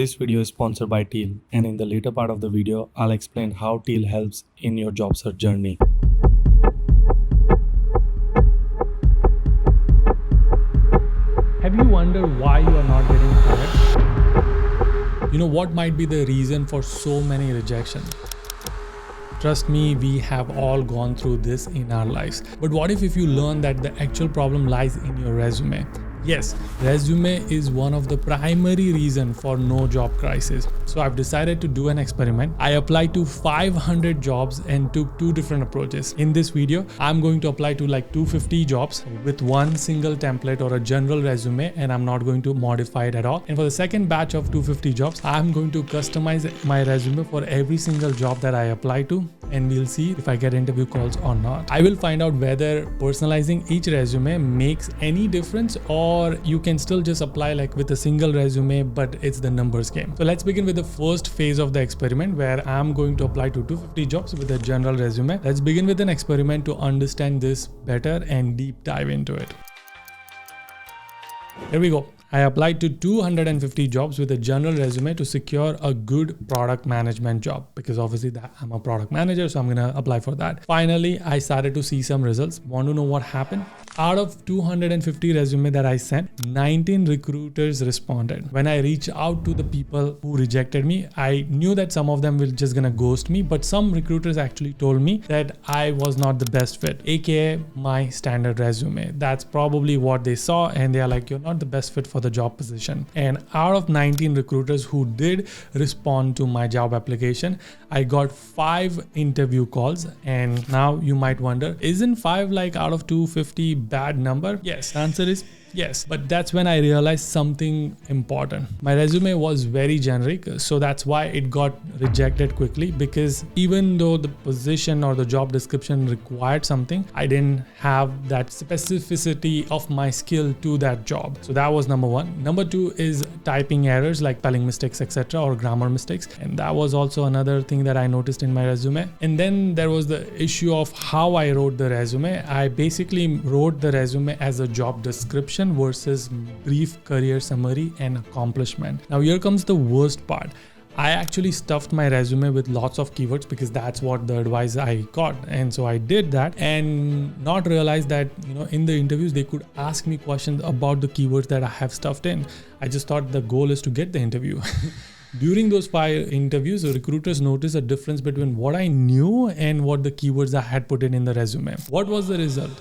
This video is sponsored by Teal, and in the later part of the video, I'll explain how Teal helps in your job search journey. Have you wondered why you are not getting hired? You know what might be the reason for so many rejections? Trust me, we have all gone through this in our lives. But what if you learn that the actual problem lies in your resume? Yes, resume is one of the primary reasons for no job crisis. So I've decided to do an experiment. I applied to 500 jobs and took two different approaches. In this video, I'm going to apply to like 250 jobs with one single template or a general resume, and I'm not going to modify it at all. And for the second batch of 250 jobs, I'm going to customize my resume for every single job that I apply to, and we'll see if I get interview calls or not. I will find out whether personalizing each resume makes any difference, or you can still just apply like with a single resume, but it's the numbers game. So let's begin with the first phase of the experiment, where I'm going to apply to 250 jobs with a general resume. Let's begin with an experiment to understand this better and deep dive into it. Here we go. I applied to 250 jobs with a general resume to secure a good product management job, because obviously I'm a product manager, so I'm gonna apply for that. Finally, I started to see some results. Want to know what happened? Out of 250 resumes that I sent, 19 recruiters responded. When I reached out to the people who rejected me, I knew that some of them were just gonna ghost me, but some recruiters actually told me that I was not the best fit, aka my standard resume. That's probably what they saw, and they are like, you're not the best fit for the job position. And out of 19 recruiters who did respond to my job application, I got 5 interview calls. And now you might wonder, isn't 5 like out of 250 bad number? Yes, the answer is yes, but that's when I realized something important. My resume was very generic, so that's why it got rejected quickly, because even though the position or the job description required something, I didn't have that specificity of my skill to that job. So that was number one. Number two is typing errors like spelling mistakes, etc., or grammar mistakes. And that was also another thing that I noticed in my resume. And then there was the issue of how I wrote the resume. I basically wrote the resume as a job description versus brief career summary and accomplishment. Now here comes the worst part. I actually stuffed my resume with lots of keywords because that's what the advice I got. And so I did that and not realize that, in the interviews, they could ask me questions about the keywords that I have stuffed in. I just thought the goal is to get the interview. During those 5 interviews, the recruiters noticed a difference between what I knew and what the keywords I had put in the resume. What was the result?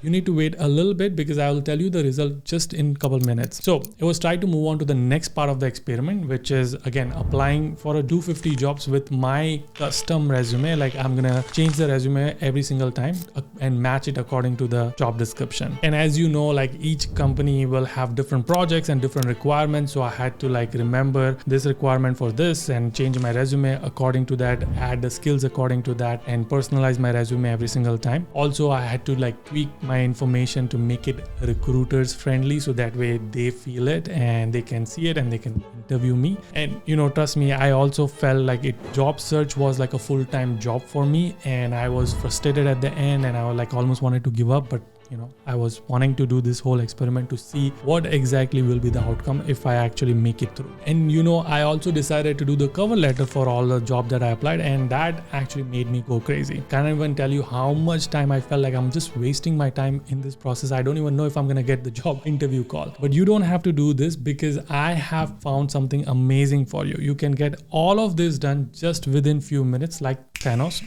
You need to wait a little bit, because I will tell you the result just in a couple minutes. So it was trying to move on to the next part of the experiment, which is again applying for a 250 jobs with my custom resume. Like I'm gonna change the resume every single time and match it according to the job description. And as you know, like each company will have different projects and different requirements. So I had to like remember this requirement for this and change my resume according to that, add the skills according to that, and personalize my resume every single time. Also, I had to like tweak my information to make it recruiters friendly, so that way they feel it and they can see it and they can interview me. And trust me, I also felt like job search was like a full-time job for me, and I was frustrated at the end, and I was like almost wanted to give up, but I was wanting to do this whole experiment to see what exactly will be the outcome if I actually make it through. And I also decided to do the cover letter for all the job that I applied, and that actually made me go crazy. Can't even tell you how much time I felt like I'm just wasting my time in this process. I don't even know if I'm gonna get the job interview call. But you don't have to do this, because I have found something amazing for you. You can get all of this done just within few minutes, like Thanos.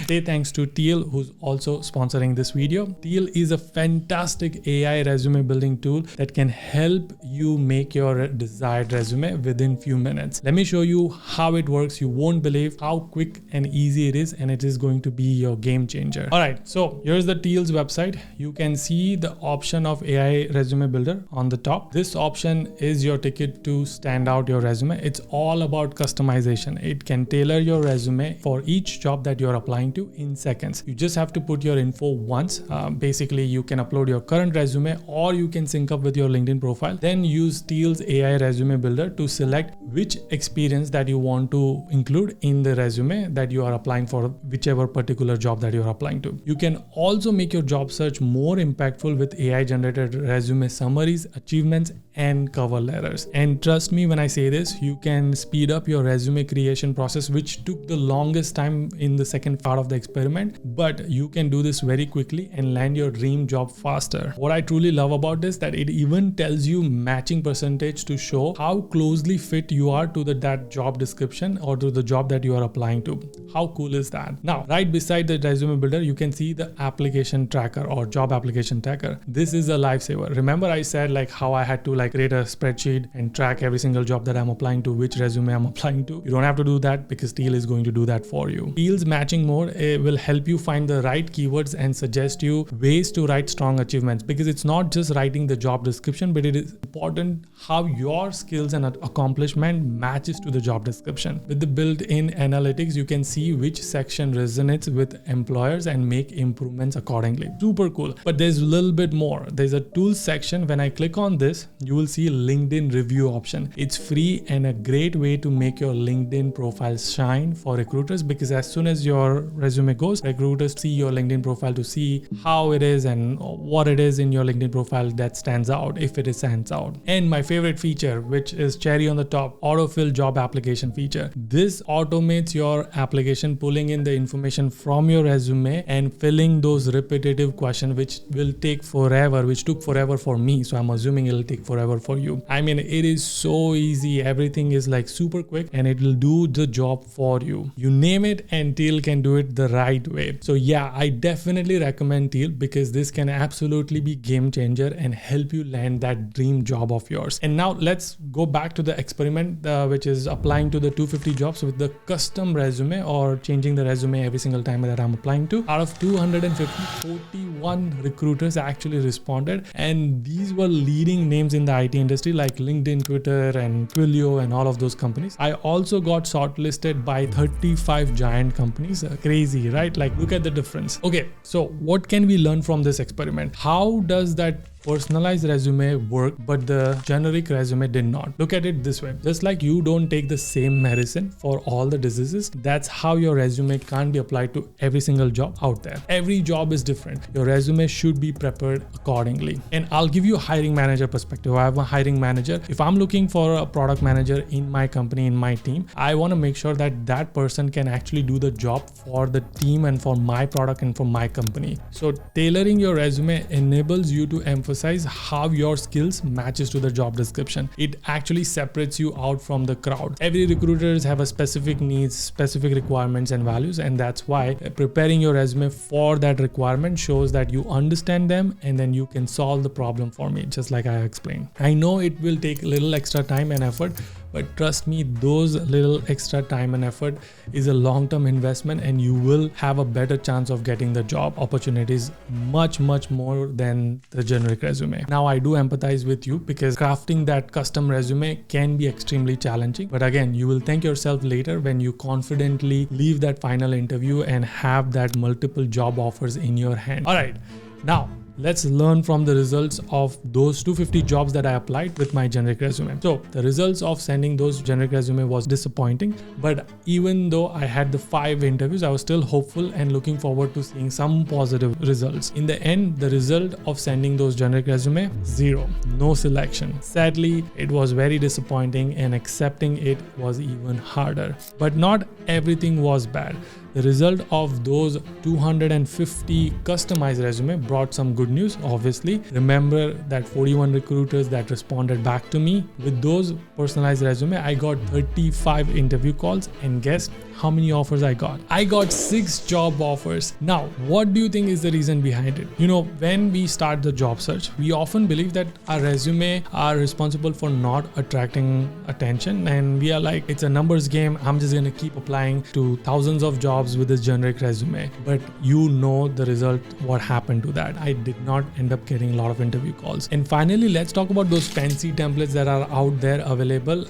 Say thanks to Teal, who's also sponsoring this video. Teal is a fantastic AI resume building tool that can help you make your desired resume within few minutes. Let me show you how it works. You won't believe how quick and easy it is, and it is going to be your game changer. All right, so here's the Teal's website. You can see the option of AI resume builder on the top. This option is your ticket to stand out your resume. It's all about customization. It can tailor your resume for each job that you're applying to in seconds. You just have to put your info once. Basically, you can upload your current resume, or you can sync up with your LinkedIn profile. Then use Teal's AI resume builder to select which experience that you want to include in the resume that you are applying for, whichever particular job that you're applying to. You can also make your job search more impactful with AI generated resume summaries, achievements, and cover letters. And trust me when I say this, you can speed up your resume creation process, which took the longest time in the second part of the experiment, but you can do this very quickly and land your dream job faster. What I truly love about this, that it even tells you matching percentage to show how closely fit you are to that job description or to the job that you are applying to. How cool is that? Now, right beside the resume builder, you can see the application tracker or job application tracker. This is a lifesaver. Remember I said like how I had to like create a spreadsheet and track every single job that I'm applying to, which resume I'm applying to. You don't have to do that because Teal is going to do that for you. Teal's matching mode will help you find the right keywords and suggest you ways to write strong achievements, because it's not just writing the job description, but it is important how your skills and accomplishment matches to the job description. With the built-in analytics, you can see which section resonates with employers and make improvements accordingly. Super cool. But there's a little bit more. There's a tools section. When I click on this, you will see a LinkedIn review option. It's free and a great way to make your LinkedIn profile shine for recruiters, because as soon as your resume goes, recruiters see your LinkedIn profile to see how it is and what it is in your LinkedIn profile that stands out, if it stands out. And my favorite feature, which is cherry on the top, autofill job application feature. This automates your application, pulling in the information from your resume and filling those repetitive questions, which will take forever, which took forever for me. So I'm assuming it'll take forever for you. I mean, it is so easy. Everything is like super quick and it will do the job for you. You name it and Teal can do it the right way. So yeah, I definitely recommend Teal, because this can absolutely be game changer and help you land that dream job of yours. And now let's go back to the experiment, which is applying to the 250 jobs with the custom resume, or changing the resume every single time that I'm applying to. Out of 250, 41 recruiters actually responded, and these were leading names in the IT industry like LinkedIn, Twitter, and Twilio, and all of those companies. I also got shortlisted by 35 giant companies. Crazy, right? Like, look at the difference. Okay, so what can we learn from this experiment? How does that personalized resume work, but the generic resume did not? Look at it this way. Just like you don't take the same medicine for all the diseases, that's how your resume can't be applied to every single job out there. Every job is different. Your resume should be prepared accordingly. And I'll give you a hiring manager perspective. I have a hiring manager. If I'm looking for a product manager in my company, in my team, I want to make sure that that person can actually do the job for the team and for my product and for my company. So tailoring your resume enables you to emphasize how your skills matches to the job description. It actually separates you out from the crowd. Every recruiters have a specific needs, specific requirements and values, and that's why preparing your resume for that requirement shows that you understand them, and then you can solve the problem for me, just like I explained. I know it will take a little extra time and effort, but trust me, those little extra time and effort is a long-term investment, and you will have a better chance of getting the job opportunities much more than the generic resume. Now, I do empathize with you, because crafting that custom resume can be extremely challenging. But again, you will thank yourself later when you confidently leave that final interview and have that multiple job offers in your hand. All right, now let's learn from the results of those 250 jobs that I applied with my generic resume. So the results of sending those generic resume was disappointing, but even though I had the 5 interviews, I was still hopeful and looking forward to seeing some positive results. In the end, the result of sending those generic resume, 0, no selection. Sadly, it was very disappointing, and accepting it was even harder. But not everything was bad. The result of those 250 customized resume brought some good news, obviously. Remember that 41 recruiters that responded back to me. With those personalized resume, I got 35 interview calls, and guess how many offers I got? I got 6 job offers. Now, what do you think is the reason behind it? You know, when we start the job search, we often believe that our resume are responsible for not attracting attention, and we are like, it's a numbers game. I'm just gonna keep applying to thousands of jobs with this generic resume. But you know the result, what happened to that. I did not end up getting a lot of interview calls. And finally, let's talk about those fancy templates that are out there available,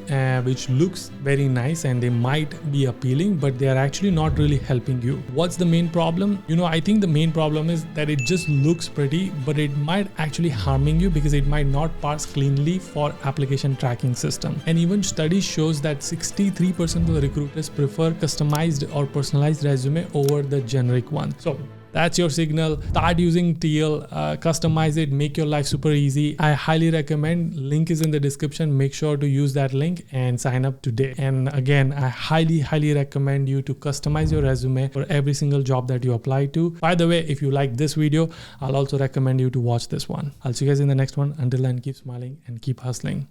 which looks very nice and they might be appealing, but they are actually not really helping you. What's the main problem? You know, I think the main problem is that it just looks pretty, but it might actually harming you, because it might not pass cleanly for application tracking system. And even studies shows that 63% of the recruiters prefer customized or personalized resume over the generic one. So That's your signal. Start using Teal, customize it, make your life super easy. I highly recommend. Link is in the description. Make sure to use that link and sign up today. And again, I highly recommend you to customize your resume for every single job that you apply to. By the way, if you like this video, I'll also recommend you to watch this one. I'll see you guys in the next one. Until then, keep smiling and keep hustling.